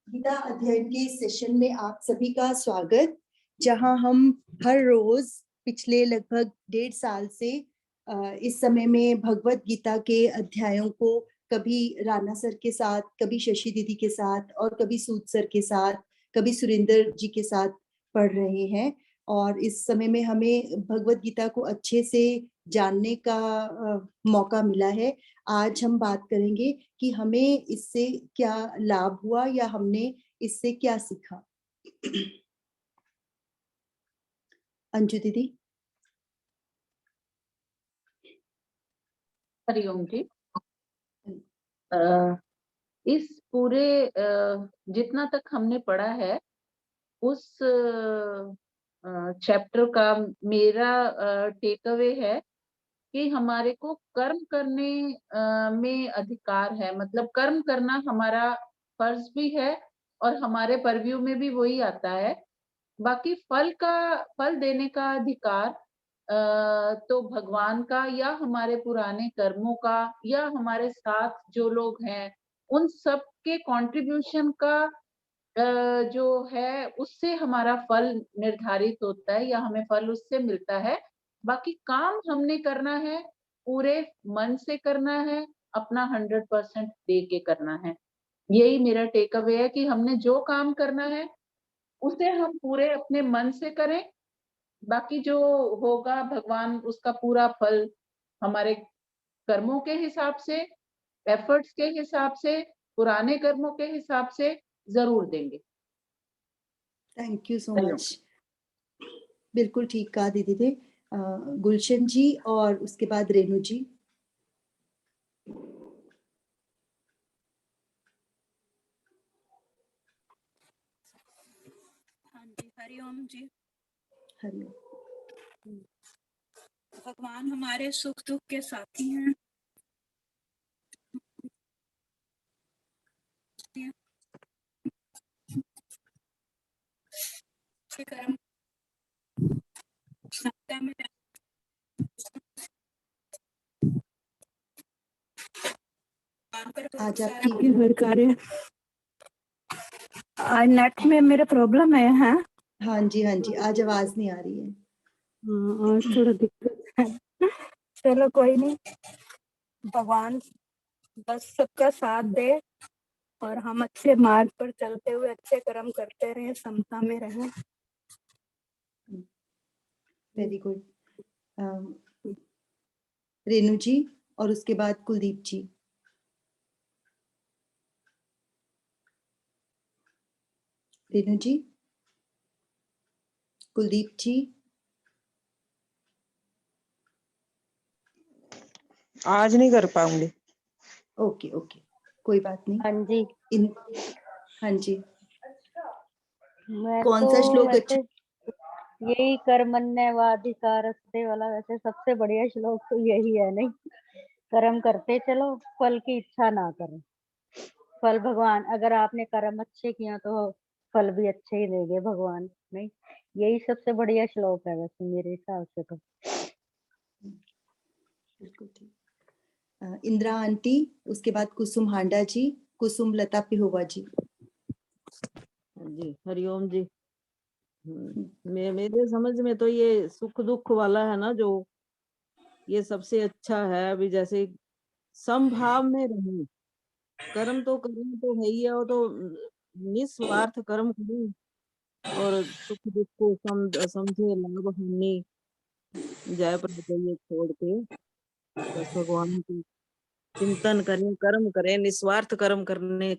गीता अध्ययन के सेशन में आप सभी का स्वागत, जहां हम हर रोज पिछले लगभग 1.5 साल से इस समय में भगवत गीता के अध्यायों को कभी राणा सर के साथ, कभी शशि दीदी के साथ और कभी सूद सर के साथ, कभी सुरेंद्र जी के साथ पढ़ रहे हैं। और इस समय में हमें भगवत गीता को अच्छे से जानने का मौका मिला है। आज हम बात करेंगे कि हमें इससे क्या लाभ हुआ या हमने इससे क्या सीखा। अंजू दीदी। हरिओम जी। इस पूरे जितना तक हमने पढ़ा है उस चैप्टर का मेरा टेक अवे है कि हमारे को कर्म करने में अधिकार है। मतलब कर्म करना हमारा फर्ज भी है और हमारे परव्यू में भी वही आता है। बाकी फल देने का अधिकार तो भगवान का या हमारे पुराने कर्मों का या हमारे साथ जो लोग हैं उन सब के कंट्रीब्यूशन का जो है उससे हमारा फल निर्धारित होता है या हमें फल उससे मिलता है। बाकी काम हमने करना है, पूरे मन से करना है, अपना 100% दे के करना है। यही मेरा टेक अवे है कि हमने जो काम करना है उसे हम पूरे अपने मन से करें। बाकी जो होगा भगवान उसका पूरा फल हमारे कर्मों के हिसाब से, एफर्ट्स के हिसाब से, पुराने कर्मों के हिसाब से जरूर देंगे। Thank you so much. बिल्कुल ठीक कहा दीदी थे। गुलशन जी और उसके बाद रेणु जी। हाँ जी, हरिओम जी। हरिओम। भगवान हमारे सुख दुख के साथी हैं। कर्म में आज आपकी हर कार्य आज नेट में मेरे प्रॉब्लम है। हाँ जी, आज आवाज नहीं आ रही है। आज थोड़ा दिक्कत है। चलो कोई नहीं, भगवान बस सबका साथ दे और हम अच्छे मार्ग पर चलते हुए अच्छे कर्म करते रहे, समता में रहे। Very good. रेणु जी और उसके बाद कुलदीप जी। रेणु जी, कुलदीप जी। आज नहीं कर पाऊंगी। ओके ओके, कोई बात नहीं। हाँ जी। हाँ जी, मैं कौन तो सा श्लोक अच्छा? यही कर्मण्येवाधिकारस्ते वाला वैसे सबसे बढ़िया श्लोक तो यही है। नहीं, कर्म करते चलो, फल की इच्छा ना करो। फल भगवान, अगर आपने कर्म अच्छे किया तो फल भी अच्छे ही देंगे भगवान। नहीं, यही सबसे बढ़िया श्लोक है वैसे मेरे हिसाब से तो। बिल्कुल ठीक। इंदिरा आंटी, उसके बाद कुसुम हांडा जी, कुसुम लता पिहोवा जी। जी हरिओम जी। मेरे समझ में तो ये सुख दुख वाला है ना, जो ये सबसे अच्छा है। अभी जैसे समभाव में रहे, कर्म तो है ही है, वो तो निस्वार्थ कर्म करें और सुख दुख को समझे, लाभ हानि जय प्रभु छोड़ के बस भगवान की चिंतन करें, कर्म करें, निस्वार्थ कर्म करने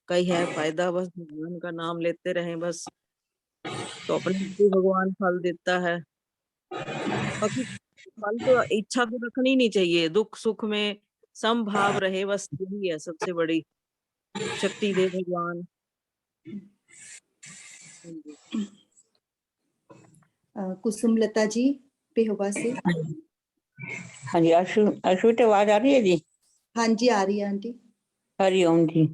का ही है फायदा। बस भगवान का नाम लेते रहें बस, तो अपने आप ही भगवान फल देता है। बाकी फल तो इच्छा तो रखनी नहीं चाहिए, दुख सुख में समभाव रहे, बस यही है सबसे बड़ी शक्ति दे भगवान। कुसुम लता जी पिहोवा से। हाँ जी, अश्वित आवाज आ रही है जी? हाँ जी, आ रही है आंटी। हरिओम जी।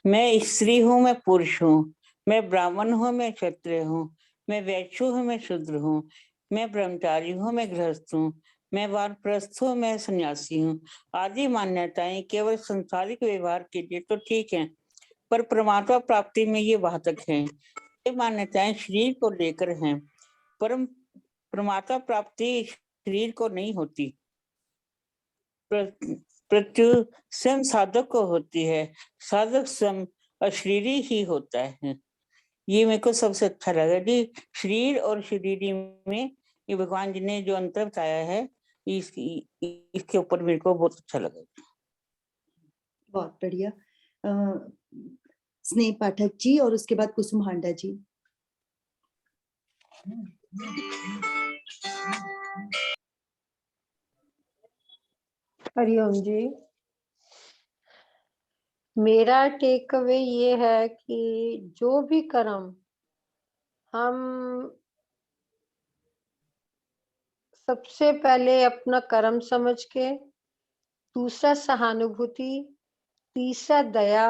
मैं स्त्री हूँ, मैं पुरुष हूँ, मैं ब्राह्मण हूँ, मैं क्षत्रिय हूँ, मैं वैश्य हूँ, मैं शूद्र हूँ, मैं ब्रह्मचारी हूँ, मैं गृहस्थ हूँ, मैं वानप्रस्थ हूँ, मैं सन्यासी हूँ। आदि मान्यताएं केवल संसारिक व्यवहार के लिए तो ठीक है, पर परमात्मा प्राप्ति में ये बाधक हैं। ये मान्यताएं शरीर को लेकर हैं, परम परमात्मा प्राप्ति शरीर को नहीं होती, प्रत्यु स्वयं साधक को होती है। साधक स्वयं अशरीरी ही होता है। ये मेरे को सबसे अच्छा लगा कि शरीर और शरीरी में ये भगवान जी ने जो अंतर बताया है, इसके ऊपर मेरे को बहुत अच्छा लगा। बहुत बढ़िया। स्नेह पाठक जी और उसके बाद कुसुम हांडा जी। हरिओम जी। मेरा टेक अवे ये है कि जो भी कर्म हम सबसे पहले अपना कर्म समझ के, दूसरा सहानुभूति, तीसरा दया,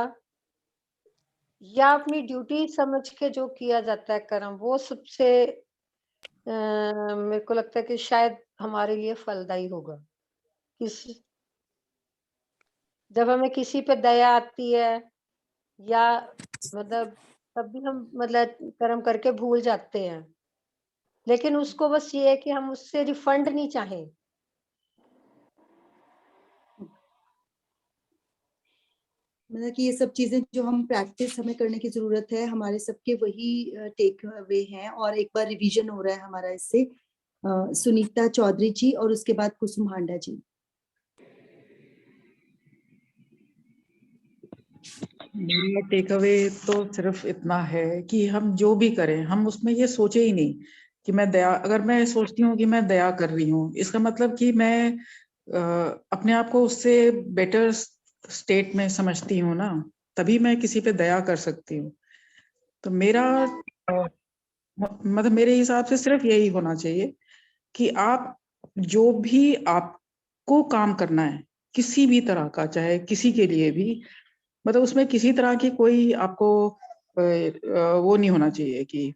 या अपनी ड्यूटी समझ के जो किया जाता है कर्म, वो सबसे मेरे को लगता है कि शायद हमारे लिए फलदायी होगा। जब हमें किसी पे दया आती है या मतलब तब भी हम मतलब कर्म करके भूल जाते हैं, लेकिन उसको बस ये है कि हम उससे रिफंड नहीं चाहें। मतलब कि ये सब चीजें जो हम प्रैक्टिस हमें करने की जरूरत है, हमारे सबके वही टेक अवे हैं। और एक बार रिवीजन हो रहा है हमारा इससे। सुनीता चौधरी जी और उसके बाद कुसुम हांडा जी। मेरा टेक अवे तो सिर्फ इतना है कि हम जो भी करें, हम उसमें ये सोचे ही नहीं कि मैं दया, अगर मैं सोचती हूँ कि मैं दया कर रही हूँ, इसका मतलब कि मैं अपने आप को उससे बेटर स्टेट में समझती हूँ ना, तभी मैं किसी पे दया कर सकती हूँ। तो मेरा मतलब मेरे हिसाब से सिर्फ यही होना चाहिए कि आप जो भी आपको काम करना है, किसी भी तरह का, चाहे किसी के लिए भी, मतलब उसमें किसी तरह की कोई आपको वो नहीं होना चाहिए कि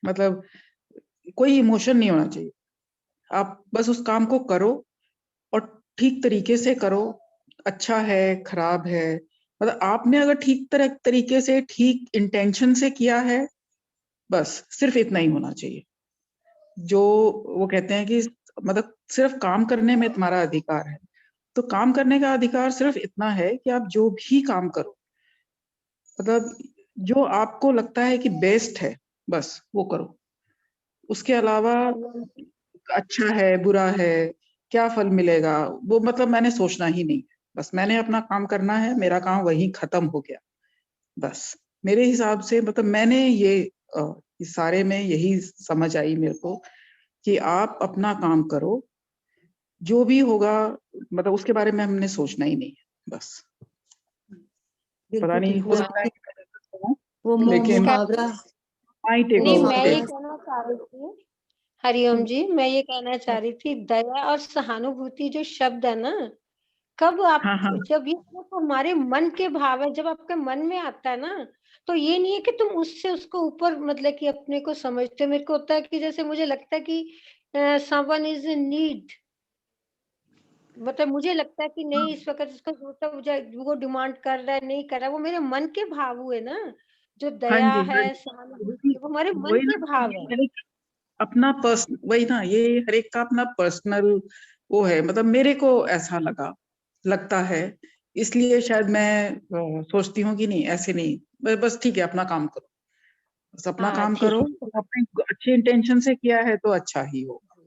मतलब कोई इमोशन नहीं होना चाहिए। आप बस उस काम को करो और ठीक तरीके से करो। अच्छा है, खराब है, मतलब आपने अगर ठीक तरीके से, ठीक इंटेंशन से किया है, बस सिर्फ इतना ही होना चाहिए। जो वो कहते हैं कि मतलब सिर्फ काम करने में तुम्हारा अधिकार है, तो काम करने का अधिकार सिर्फ इतना है कि आप जो भी काम करो, मतलब जो आपको लगता है कि बेस्ट है, बस वो करो। उसके अलावा अच्छा है, बुरा है, क्या फल मिलेगा, वो मतलब मैंने सोचना ही नहीं। बस मैंने अपना काम करना है, मेरा काम वहीं खत्म हो गया। बस मेरे हिसाब से मतलब मैंने ये इस सारे में यही समझ आई मेरे को कि आप अपना काम करो, जो भी होगा मतलब उसके बारे में हमने सोचना ही नहीं है। बस पता नहीं हो सकता है वो लेकिन मुहावरा नहीं, मैं ये मुहावरा कहना चाह रही थी, हरिओम जी, मैं ये कहना चाह रही थी, दया और सहानुभूति जो शब्द है ना, कब आप हाँ हाँ जब ये तो हमारे मन के भाव है, जब आपके मन में आता है ना, तो ये नहीं है कि तुम उससे उसको ऊपर मतलब कि अपने को समझते हो। मेरे को होता है कि जैसे मुझे लगता है कि समवन इज इन नीड, मतलब मुझे लगता है कि नहीं इस वक्त इसको वो डिमांड कर रहा है, नहीं कर रहा है, वो मेरे मन के भाव हुए ना। जो हाँ दया जी हाँ है, जी, सहानुभूति, वो हमारे मन वही ना, के भाव ये है। हर एक अपना पर्सन, वही ना, ये हर एक का अपना पर्सनल वो है। मतलब मेरे को ऐसा लगता है, इसलिए शायद मैं सोचती हूँ कि नहीं, ऐसे नहीं, बस ठीक है, अपना काम करो, बस अपना हाँ, काम ठीक करो। है। और अपने अच्छे इंटेंशन से किया है तो अच्छा ही होगा।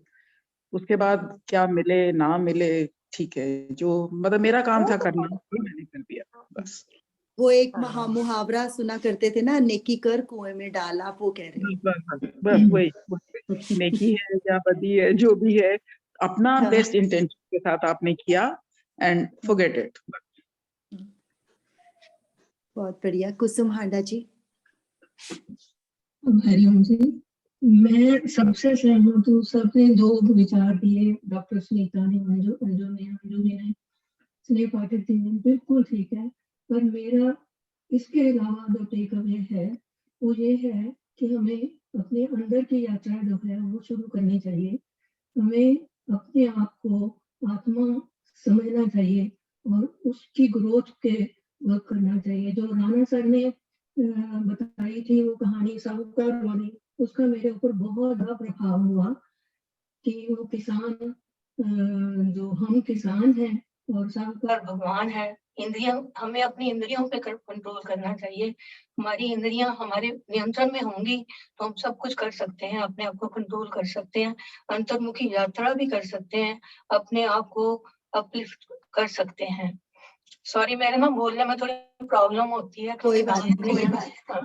उसके बाद क्या मिले ना मिले, ठीक है, जो मतलब मेरा काम वो था तो करना, वो मैंने कर दिया बस। वो एक हाँ, मुहावरा सुना करते थे ना, नेकी कर कुएं में डाल, आप वो कह रहे हो। बस बस बस वही नेकी है या बदी है, जो भी है, अपना हाँ, बेस्ट इंटेंशन के साथ आपने किया एंड फॉरगेट इट। बहुत बढ़िया। कुसुम हांडा जी। हरिओम जी, मैं सबसे सहमत हूँ। सबने जो विचार दिए, डॉक्टर सुनीता ने, अंजू ने, स्नेह पाठक जी ने, बिल्कुल ठीक है। पर मेरा इसके अलावा जो टेक अवे है वो ये है कि हमें अपने अंदर की यात्रा जो है वो शुरू करनी चाहिए। हमें अपने आप को आत्मा समझना चाहिए और उसकी ग्रोथ के वर्क करना चाहिए। जो राणा सर ने बताई थी वो कहानी साहूकार वाली, उसका मेरे ऊपर बहुत बड़ा प्रभाव हुआ कि वो किसान जो हम किसान हैं और साहूकार भगवान है। इंद्रियां, हमें अपनी इंद्रियों पे कंट्रोल करना चाहिए। हमारी इंद्रियां हमारे नियंत्रण में होंगी तो हम सब कुछ कर सकते हैं, अपने आप को कंट्रोल कर सकते हैं, अंतर्मुखी यात्रा भी कर सकते हैं, अपने आप को अपलिफ्ट कर सकते हैं। सॉरी, मेरे ना बोलने में थोड़ी प्रॉब्लम होती है, कोई बात नहीं, कोई कोई बात नहीं।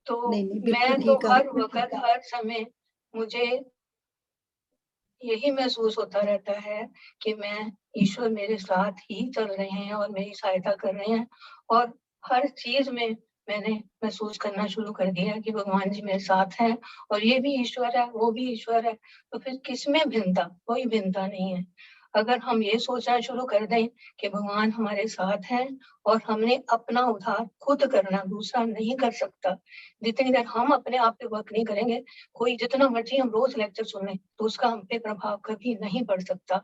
तो नहीं, मैं बिल्कुल तो ठीक हर है। वक्त हर समय मुझे यही महसूस होता रहता है कि मैं, ईश्वर मेरे साथ ही चल रहे हैं और मेरी सहायता कर रहे हैं, और हर चीज में मैंने महसूस करना शुरू कर दिया कि भगवान जी मेरे साथ हैं, और ये भी ईश्वर है, वो भी ईश्वर है, तो फिर किसमें भिन्नता? कोई भिन्नता नहीं है। अगर हम ये सोचना शुरू कर दें कि भगवान हमारे साथ है और हमने अपना उद्धार खुद करना, दूसरा नहीं कर सकता, जितनी देर हम अपने आप पे वर्क नहीं करेंगे, कोई जितना मर्जी हम रोज लेक्चर सुने तो उसका हम पे प्रभाव कभी नहीं पड़ सकता।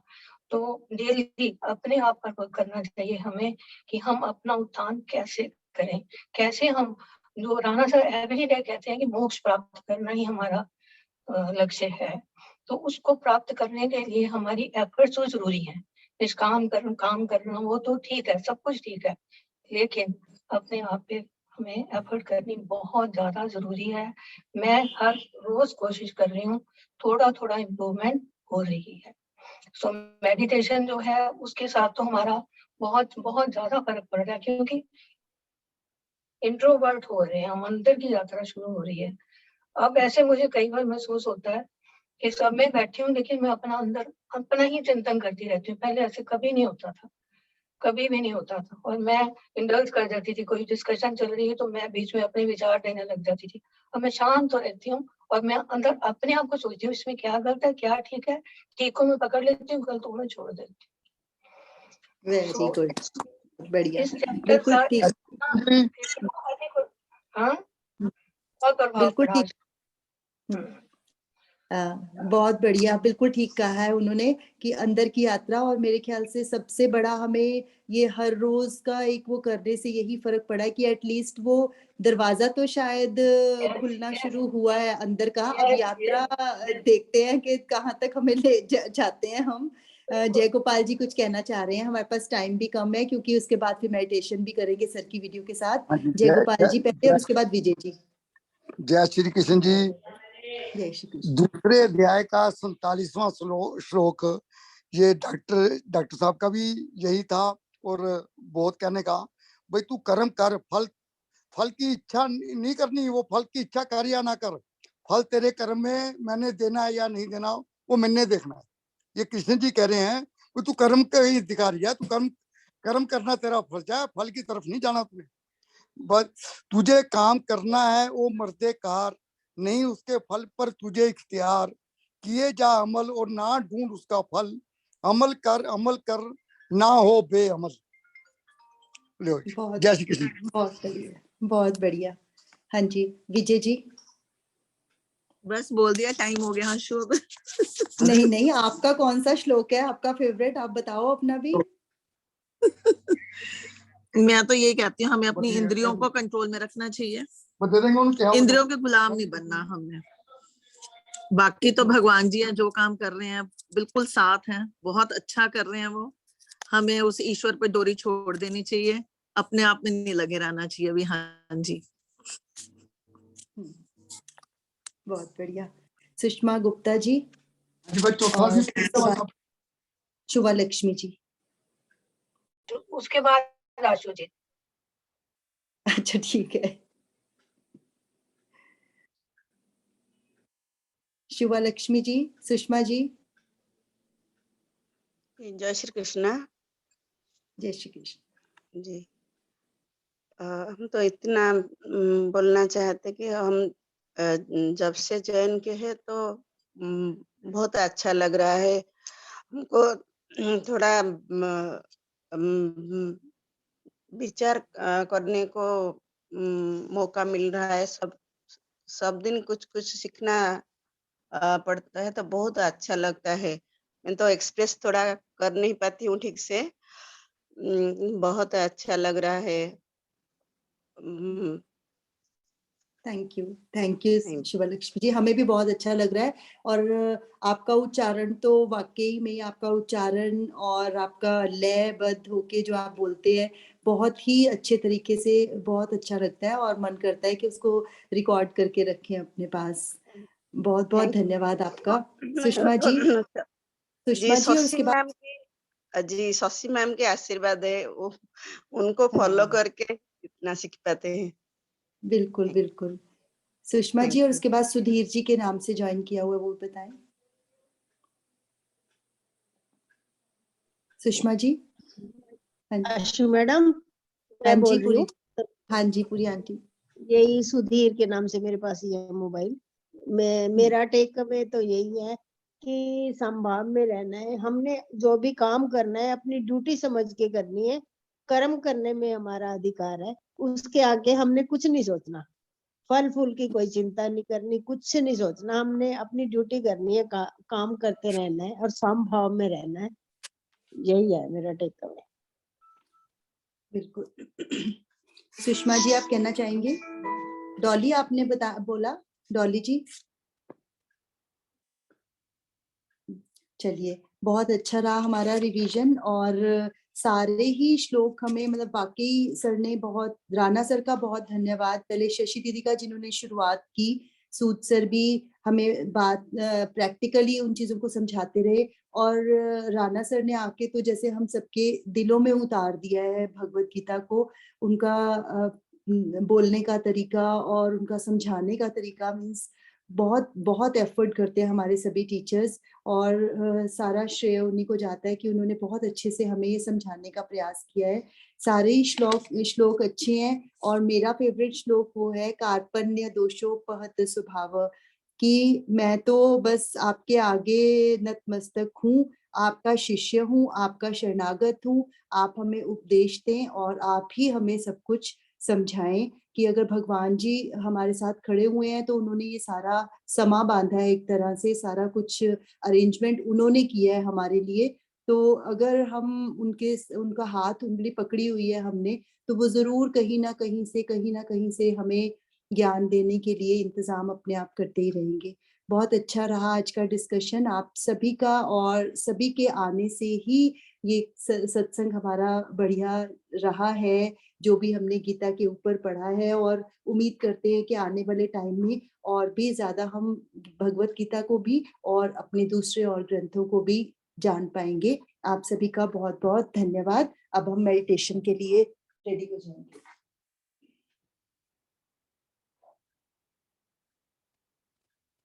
तो डेली अपने आप पर वर्क करना चाहिए हमें कि हम अपना उत्थान कैसे करें, कैसे हम, जो राणा सर एवरीडे कहते हैं कि मोक्ष प्राप्त करना ही हमारा लक्ष्य है, तो उसको प्राप्त करने के लिए हमारी एफर्ट्स तो जरूरी है। काम करना वो तो ठीक है, सब कुछ ठीक है, लेकिन अपने आप पे हमें एफर्ट करनी बहुत ज्यादा जरूरी है। मैं हर रोज कोशिश कर रही हूँ, थोड़ा थोड़ा इम्प्रूवमेंट हो रही है। सो मेडिटेशन जो है उसके साथ तो हमारा बहुत बहुत ज्यादा फर्क पड़ रहा है, क्योंकि इंट्रोवर्ट हो रहे हैं हम, अंदर की यात्रा शुरू हो रही है। अब ऐसे मुझे कई बार महसूस होता है कि सब में बैठी हूँ लेकिन मैं अपना अंदर अपना ही चिंतन करती रहती हूँ। पहले ऐसे कभी नहीं होता था, कभी भी नहीं होता था, और मैं इंडल्ज कर जाती थी। कोई डिस्कशन चल रही है तो मैं बीच में अपने विचार देने लग जाती थी। अब मैं शांत तो रहती हूँ और मैं अंदर अपने आप को सोचती हूँ इसमें क्या गलत है, क्या ठीक है, ठीक को मैं पकड़ लेती हूँ, गलत को मैं छोड़ देती हूँ। वेरी गुड, बढ़िया, इस चैप्टर बिल्कुल का ठीक, हाँ बहुत प्रभाव बिल्कुल पड़ा। ठीक। बहुत बढ़िया, बिल्कुल ठीक कहा है उन्होंने कि अंदर की यात्रा, और मेरे ख्याल से सबसे बड़ा हमें ये हर रोज का एक वो करने से यही फर्क पड़ा है कि एटलीस्ट वो दरवाजा तो शायद खुलना शुरू हुआ है अंदर का। अब यात्रा देखते हैं कि कहाँ तक हमें ले जाते हैं हम। जय गोपाल जी कुछ कहना चाह रहे हैं, हमारे पास टाइम भी कम है क्योंकि उसके बाद फिर मेडिटेशन भी करेंगे सर की वीडियो के साथ। जय गोपाल जी पहले और उसके बाद विजय जी। जय श्री कृष्ण जी। जय श्री कृष्ण। दूसरे अध्याय का 47वां श्लोक, ये डॉक्टर साहब का भी यही था, और बहुत कहने का, भाई तू कर्म कर, फल की इच्छा नहीं करनी, वो फल की इच्छा कर या ना कर, फल तेरे कर्म में मैंने देना है या नहीं देना वो मैंने देखना है। ये कृष्ण जी कह रहे हैं कि तू कर्म का ही अधिकारी है, तू कर्म करना तेरा फर्ज है, फल की तरफ नहीं जाना तुम्हें। बस तुझे काम करना है, वो मर्दे कार नहीं, उसके फल पर तुझे इख्तियार, किए जा अमल और ना ढूंढ उसका फल, अमल कर ना हो बेअमल। बहुत जय श्री कृष्ण। बहुत बढ़िया, बहुत बढ़िया। हाँ जी विजय जी। बस बोल दिया, टाइम हो गया। हाँ शुभ। नहीं नहीं, आपका कौन सा श्लोक है आपका फेवरेट, आप बताओ अपना भी। मैं तो ये कहती हूँ हमें अपनी इंद्रियों को कंट्रोल में रखना चाहिए, इंद्रियों के गुलाम नहीं बनना हमने। बाकी तो भगवान जी हैं जो काम कर रहे हैं, बिल्कुल साथ हैं, बहुत अच्छा कर रहे हैं वो। हमें उस ईश्वर पे डोरी छोड़ देनी चाहिए, अपने आप में नहीं लगे रहना चाहिए भी। हाँ जी बहुत बढ़िया। सुषमा गुप्ता जी और शुभा लक्ष्मी जी। उसके बाद आशु जी। अच्छा ठीक है। शुभा लक्ष्मी जी, सुषमा जी। जय श्री कृष्णा। जय श्री कृष्ण जी। हम तो इतना बोलना चाहते कि हम जब से ज्वाइन किए हैं तो बहुत अच्छा लग रहा है हमको। थोड़ा विचार करने को मौका मिल रहा है। सब दिन कुछ कुछ सीखना पड़ता है तो बहुत अच्छा लगता है। मैं तो एक्सप्रेस थोड़ा कर नहीं पाती हूँ ठीक से। बहुत अच्छा लग रहा है। Thank you Thank you. Shivlakshmi जी, हमें भी बहुत अच्छा लग रहा है। और आपका उच्चारण तो वाकई में, आपका उच्चारण और आपका लयबद्ध होके जो आप बोलते हैं बहुत ही अच्छे तरीके से, बहुत अच्छा लगता है और मन करता है कि उसको रिकॉर्ड करके रखें अपने पास। बहुत बहुत Thank you. धन्यवाद आपका। सुषमा जी, सुषमा जी, और उसके बाद जी शशि मैम के आशीर्वाद है, वो उनको फॉलो करके इतना सीख पाते हैं। बिल्कुल बिल्कुल। सुषमा Thank जी, और you. उसके बाद सुधीर जी के नाम से ज्वाइन किया हुआ, वो बताएं। सुषमा जी। हाँ जी, अश्विनी मैडम, हाँ मैं जी, बोल रही हूँ। हाँ जी, पूरी आंटी। यही सुधीर के नाम से मेरे पास ये है मोबाइल। मेरा टेक अवे तो यही है कि संभाव में रहना है। हमने जो भी काम करना है अपनी ड्यूटी समझ के करनी है। कर्म करने में हमारा अधिकार है, उसके आगे हमने कुछ नहीं सोचना। फल फूल की कोई चिंता नहीं करनी, कुछ नहीं सोचना। हमने अपनी ड्यूटी करनी है, काम करते रहना है और संभाव में रहना है। यही है मेरा टेक अवे। बिल्कुल। सुषमा जी, आप कहना चाहेंगे? डॉली आपने बोला, डॉली जी। चलिए, बहुत अच्छा रहा हमारा रिवीजन, और सारे ही श्लोक हमें, मतलब वाकई सर ने बहुत, राणा सर का बहुत धन्यवाद, पहले शशि दीदी का जिन्होंने शुरुआत की, सूद सर भी हमें बात प्रैक्टिकली उन चीजों को समझाते रहे, और राणा सर ने आके तो जैसे हम सबके दिलों में उतार दिया है भगवत गीता को। उनका बोलने का तरीका और उनका समझाने का तरीका, मीन्स बहुत बहुत एफर्ट करते हैं हमारे सभी टीचर्स, और सारा श्रेय उन्हीं को जाता है कि उन्होंने बहुत अच्छे से हमें ये समझाने का प्रयास किया है। सारे ही श्लोक अच्छे हैं, और मेरा फेवरेट श्लोक वो है कार्पण्य दोषोपहत स्वभाव, कि मैं तो बस आपके आगे नतमस्तक हूँ, आपका शिष्य हूँ, आपका शरणागत हूँ, आप हमें उपदेश दें और आप ही हमें सब कुछ समझाएं। कि अगर भगवान जी हमारे साथ खड़े हुए हैं तो उन्होंने ये सारा समा बांधा है, एक तरह से सारा कुछ अरेंजमेंट उन्होंने किया है हमारे लिए। तो अगर हम उनका हाथ उंगली पकड़ी हुई है हमने, तो वो जरूर कहीं ना कहीं से हमें ज्ञान देने के लिए इंतजाम अपने आप करते ही रहेंगे। बहुत अच्छा रहा आज का डिस्कशन आप सभी का, और सभी के आने से ही ये सत्संग हमारा बढ़िया रहा है, जो भी हमने गीता के ऊपर पढ़ा है, और उम्मीद करते हैं कि आने वाले टाइम में और भी ज्यादा हम भगवत गीता को भी और अपने दूसरे और ग्रंथों को भी जान पाएंगे। आप सभी का बहुत बहुत धन्यवाद। अब हम मेडिटेशन के लिए रेडी हो जाएंगे।